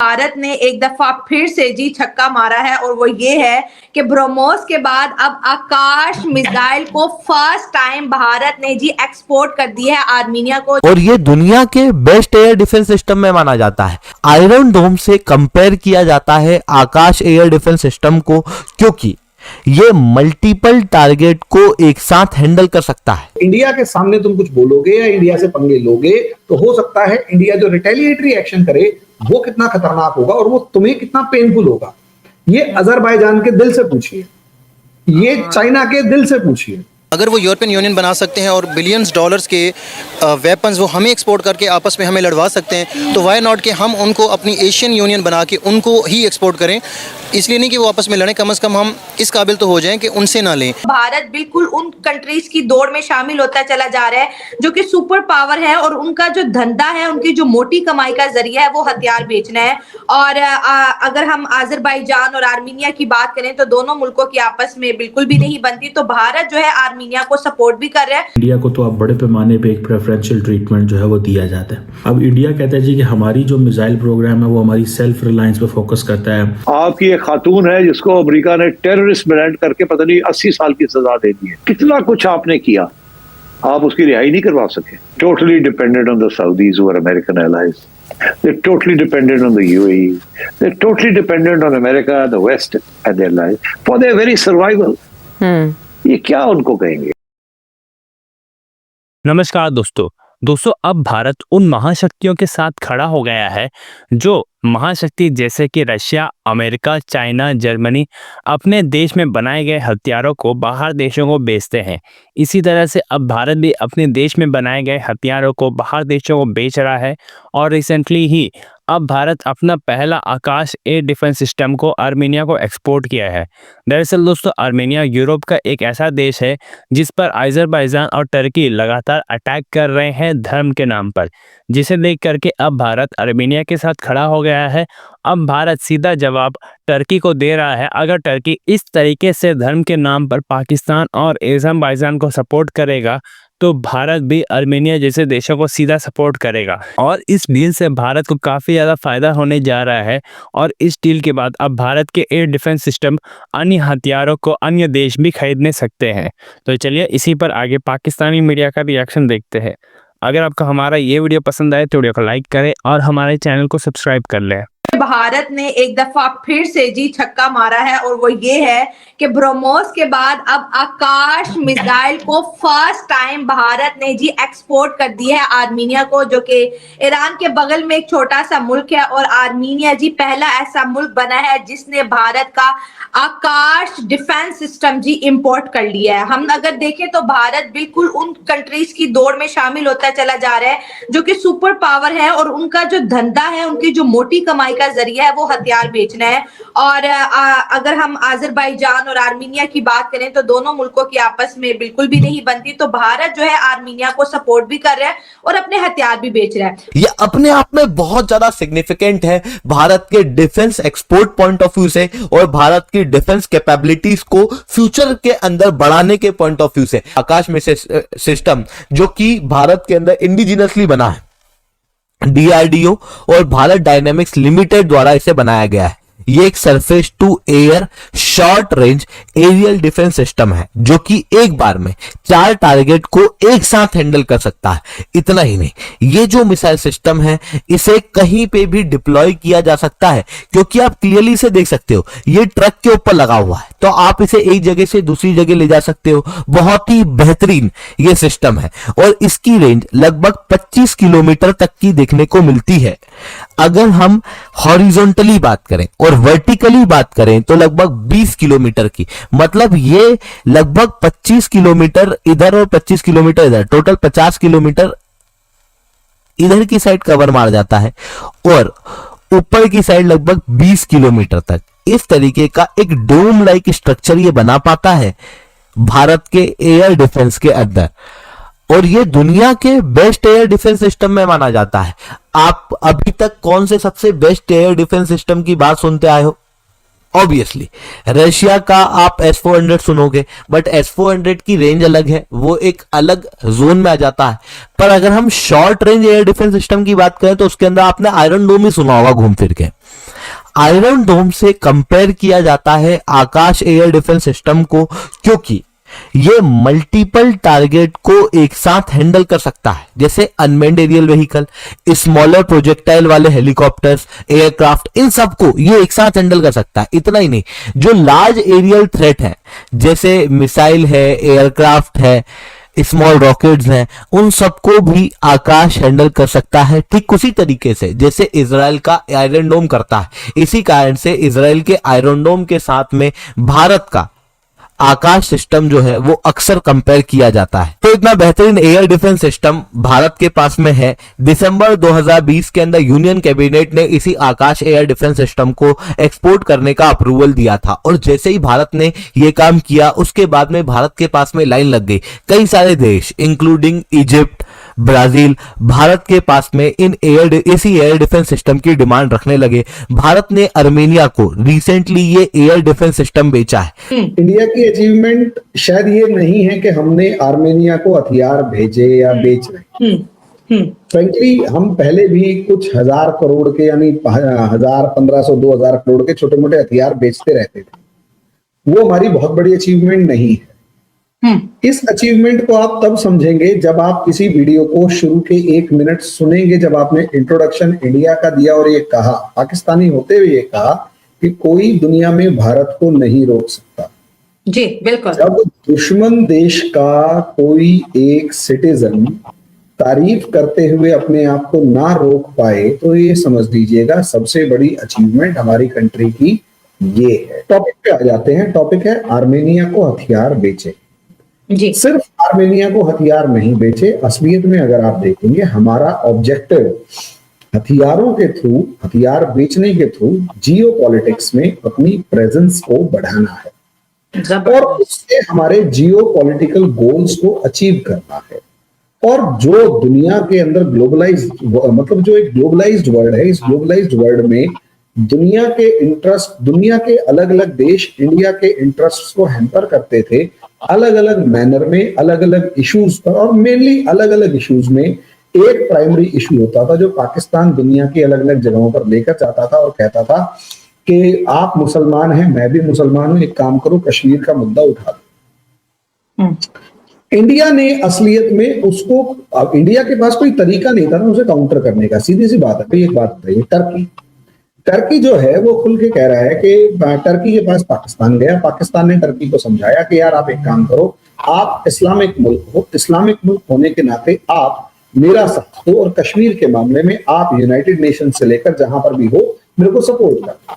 भारत ने एक दफा फिर से जी छक्का मारा है और वो ये है कि ब्रह्मोस के बाद अब आकाश मिसाइल को फर्स्ट टाइम भारत ने जी एक्सपोर्ट कर दिया है आर्मीनिया को, और ये दुनिया के बेस्ट एयर डिफेंस सिस्टम में माना जाता है। आयरन डोम से कंपेयर किया जाता है आकाश एयर डिफेंस सिस्टम को, क्योंकि ये मल्टीपल टारगेट को एक साथ हैंडल कर सकता है। इंडिया के सामने तुम कुछ बोलोगे या इंडिया से पंगे लोगे तो हो सकता है इंडिया जो रिटेलिएटरी एक्शन करे वो कितना खतरनाक होगा और वो तुम्हें कितना पेनफुल होगा। ये अजरबैजान के दिल से पूछिए, ये चाइना के दिल से पूछिए। अगर वो यूरोपियन यूनियन बना सकते हैं और बिलियंस डॉलर्स के वेपन्स वो हमें एक्सपोर्ट करके आपस में हमें लड़वा सकते हैं, तो वाई नॉट कि हम उनको अपनी एशियन यूनियन बना के उनको ही एक्सपोर्ट करें। इसलिए नहीं कि वो आपस में लड़ें, कम से कम हम इस काबिल तो हो जाएं कि उनसे ना लें। भारत बिल्कुल उन कंट्रीज की दौड़ में शामिल होता चला जा रहा है जो कि सुपर पावर है और उनका जो धंधा है, उनकी जो मोटी कमाई का जरिया है वो हथियार बेचना है। और अगर हम अजरबैजान और आर्मीनिया की बात करें तो दोनों मुल्कों की आपस में बिल्कुल भी नहीं बनती, तो भारत जो है आर्मीनिया को सपोर्ट भी कर रहा है। इंडिया को तो अब बड़े पैमाने पे एक प्रेफरेंशियल ट्रीटमेंट जो है वो दिया जाता है। अब इंडिया कहता है जी कि हमारी जो मिसाइल प्रोग्राम है वो हमारी सेल्फ रिलायंस पे फोकस करता है। आपकी एक खातून है जिसको अमेरिका ने टेररिस्ट ब्रांड करके पता नहीं 80 साल की सजा दे दी है। कितना कुछ आपने किया, आप उसकी रिहाई नहीं करवा सके। Totally dependent on the Saudis who are American allies, they're totally dependent on the UAE, they're totally dependent on America, the West and their life for their very survival। ये क्या उनको कहेंगे। नमस्कार दोस्तों, अब भारत उन महाशक्तियों के साथ खड़ा हो गया है जो महाशक्ति जैसे कि रशिया, अमेरिका, चाइना, जर्मनी अपने देश में बनाए गए हथियारों को बाहर देशों को बेचते हैं। इसी तरह से अब भारत भी अपने देश में बनाए गए हथियारों को बाहर देशों को बेच रहा है और रिसेंटली ही अब भारत अपना पहला आकाश एयर डिफेंस सिस्टम को आर्मीनिया को एक्सपोर्ट किया है। दरअसल दोस्तों, आर्मीनिया यूरोप का एक ऐसा देश है जिस पर अजरबैजान और टर्की लगातार अटैक कर रहे हैं धर्म के नाम पर, जिसे देख करके अब भारत आर्मीनिया के साथ खड़ा हो गया है। अब भारत सीधा जवाब टर्की को दे रहा है। अगर टर्की इस तरीके से धर्म के नाम पर पाकिस्तान और अजरबैजान को सपोर्ट करेगा तो भारत भी आर्मीनिया जैसे देशों को सीधा सपोर्ट करेगा और इस डील से भारत को काफ़ी ज़्यादा फायदा होने जा रहा है। और इस डील के बाद अब भारत के एयर डिफेंस सिस्टम अन्य हथियारों को अन्य देश भी खरीदने सकते हैं। तो चलिए इसी पर आगे पाकिस्तानी मीडिया का रिएक्शन देखते हैं। अगर आपको हमारा ये वीडियो पसंद आए तो वीडियो को लाइक करें और हमारे चैनल को सब्सक्राइब कर लें। भारत ने एक दफा फिर से जी छक्का मारा है और वो ये है कि ब्रह्मोस के बाद अब आकाश मिसाइल को फर्स्ट टाइम भारत ने जी एक्सपोर्ट कर दिया है आर्मीनिया को, जो कि ईरान के बगल में एक छोटा सा मुल्क है। और आर्मीनिया जी पहला ऐसा मुल्क बना है जिसने भारत का आकाश डिफेंस सिस्टम जी इंपोर्ट कर लिया है। हम अगर देखें तो भारत बिल्कुल उन कंट्रीज की दौड़ में शामिल होता चला जा रहा है जो कि सुपर पावर है और उनका जो धंधा है, उनकी जो मोटी कमाई का जरिया है वो हथियार बेचना है। और अगर हम अजरबैजान और आर्मीनिया की बात करें तो दोनों मुल्कों की आपस में बिल्कुल भी नहीं बनती, तो भारत जो है आर्मीनिया को सपोर्ट भी कर रहा है और अपने हथियार भी बेच रहा है। ये अपने आप में बहुत ज्यादा सिग्निफिकेंट है भारत के defence export point of view से और भारत की डिफेंस कैपेबिलिटीज को फ्यूचर के अंदर बढ़ाने के पॉइंट ऑफ व्यू से। आकाश में सिस्टम जो कि भारत के अंदर इंडिजिनसली बना है, डीआरडीओ और भारत डायनेमिक्स लिमिटेड द्वारा इसे बनाया गया है। ये एक surface to air short range aerial defence system है जो कि एक बार में 4 टारगेट को एक साथ हैंडल कर सकता है। इतना ही नहीं, ये जो मिसाइल सिस्टम है इसे कहीं पे भी डिप्लॉय किया जा सकता है, क्योंकि आप क्लियरली इसे देख सकते हो, ये ट्रक के ऊपर लगा हुआ है तो आप इसे एक जगह से दूसरी जगह ले जा सकते हो। बहुत ही बेहतरीन ये सिस्टम है और इसकी रेंज लगभग 25 किलोमीटर तक की देखने को मिलती है। अगर हम हॉरिजॉन्टली बात करें और वर्टिकली बात करें तो लगभग 20 किलोमीटर की, मतलब ये लगभग 25 किलोमीटर इधर और 25 किलोमीटर इधर, टोटल 50 किलोमीटर इधर की साइड कवर मार जाता है और ऊपर की साइड लगभग 20 किलोमीटर तक। इस तरीके का एक डोम लाइक स्ट्रक्चर ये बना पाता है भारत के एयर डिफेंस के अंदर और ये दुनिया के बेस्ट एयर डिफेंस सिस्टम में माना जाता है। आप अभी तक कौन से सबसे बेस्ट एयर डिफेंस सिस्टम की बात सुनते आए हो? ऑब्वियसली रशिया का आप S-400 सुनोगे, बट S-400 की रेंज अलग है, वो एक अलग जोन में आ जाता है। पर अगर हम short range air defence system की बात करें तो उसके अंदर आपने आयरन डोम ही सुना होगा घूम फिर के। आयरन डोम से कंपेयर किया जाता है आकाश एयर डिफेंस सिस्टम को, क्योंकि ये मल्टीपल टारगेट को एक साथ हैंडल कर सकता है, जैसे unmanned aerial vehicle, smaller projectile वाले हेलीकॉप्टर्स, एयरक्राफ्ट, इन सबको ये एक साथ हैंडल कर सकता है। इतना ही नहीं, जो लार्ज एरियल थ्रेट है जैसे मिसाइल है, एयरक्राफ्ट है, स्मॉल रॉकेट्स हैं, उन सबको भी आकाश हैंडल कर सकता है, ठीक उसी तरीके से जैसे इजराइल का आयरन डोम करता है। इसी कारण से इजराइल के आयरन डोम के साथ में भारत का आकाश सिस्टम जो है वो अक्सर कंपेयर किया जाता है। तो इतना बेहतरीन एयर डिफेंस सिस्टम भारत के पास में है। दिसंबर 2020 के अंदर यूनियन कैबिनेट ने इसी आकाश एयर डिफेंस सिस्टम को एक्सपोर्ट करने का अप्रूवल दिया था, और जैसे ही भारत ने ये काम किया उसके बाद में भारत के पास में लाइन लग गई। कई सारे देश इंक्लूडिंग इजिप्ट, ब्राजील भारत के पास में इसी एयर डिफेंस सिस्टम की डिमांड रखने लगे। भारत ने आर्मेनिया को रिसेंटली ये एयर डिफेंस सिस्टम बेचा है। इंडिया की अचीवमेंट शायद ये नहीं है कि हमने आर्मेनिया को हथियार भेजे या बेच रहे। फ्रेंकली हम पहले भी कुछ 1000 करोड़ के, यानी 1000, 1500, 2000 करोड़ के छोटे मोटे हथियार बेचते रहते थे। वो हमारी बहुत बड़ी अचीवमेंट नहीं है। इस अचीवमेंट को आप तब समझेंगे जब आप किसी वीडियो को शुरू के 1 मिनट सुनेंगे, जब आपने इंट्रोडक्शन इंडिया का दिया और ये कहा, पाकिस्तानी होते हुए ये कहा कि कोई दुनिया में भारत को नहीं रोक सकता। जी बिल्कुल। जब दुश्मन देश का कोई एक सिटीजन तारीफ करते हुए अपने आप को ना रोक पाए, तो ये समझ लीजिएगा सबसे बड़ी अचीवमेंट हमारी कंट्री की ये है। टॉपिक पे आ जाते हैं। टॉपिक है आर्मेनिया को हथियार बेचे। जी सिर्फ आर्मेनिया को हथियार नहीं बेचे, असलियत में अगर आप देखेंगे हमारा ऑब्जेक्टिव हथियारों के थ्रू, हथियार बेचने के थ्रू जियो पॉलिटिक्स में अपनी प्रेजेंस को बढ़ाना है और उससे हमारे जियो पॉलिटिकल गोल्स को अचीव करना है। और जो दुनिया के अंदर ग्लोबलाइज्ड, मतलब जो एक ग्लोबलाइज्ड वर्ल्ड है, इस ग्लोबलाइज्ड वर्ल्ड में दुनिया के इंटरेस्ट, दुनिया के अलग अलग देश इंडिया के इंटरेस्ट को हैम्पर करते थे अलग अलग मैनर में, अलग अलग इश्यूज पर, और मेनली अलग अलग इश्यूज में एक प्राइमरी इशू होता था जो पाकिस्तान दुनिया की अलग अलग जगहों पर लेकर जाता था और कहता था कि आप मुसलमान हैं, मैं भी मुसलमान हूं, एक काम करो कश्मीर का मुद्दा उठा दो। इंडिया ने असलियत में उसको, अब इंडिया के पास कोई तरीका नहीं था ना उसे काउंटर करने का। सीधी सी बात है। भाई एक बात बताइए, टर्की जो है वो खुल के कह रहा है कि टर्की के पास पाकिस्तान गया, पाकिस्तान ने टर्की को समझाया कि यार आप एक काम करो, आप इस्लामिक मुल्क हो, इस्लामिक मुल्क होने के नाते आप मेरा साथ हो और कश्मीर के मामले में आप यूनाइटेड नेशन से लेकर जहां पर भी हो मेरे को सपोर्ट करो।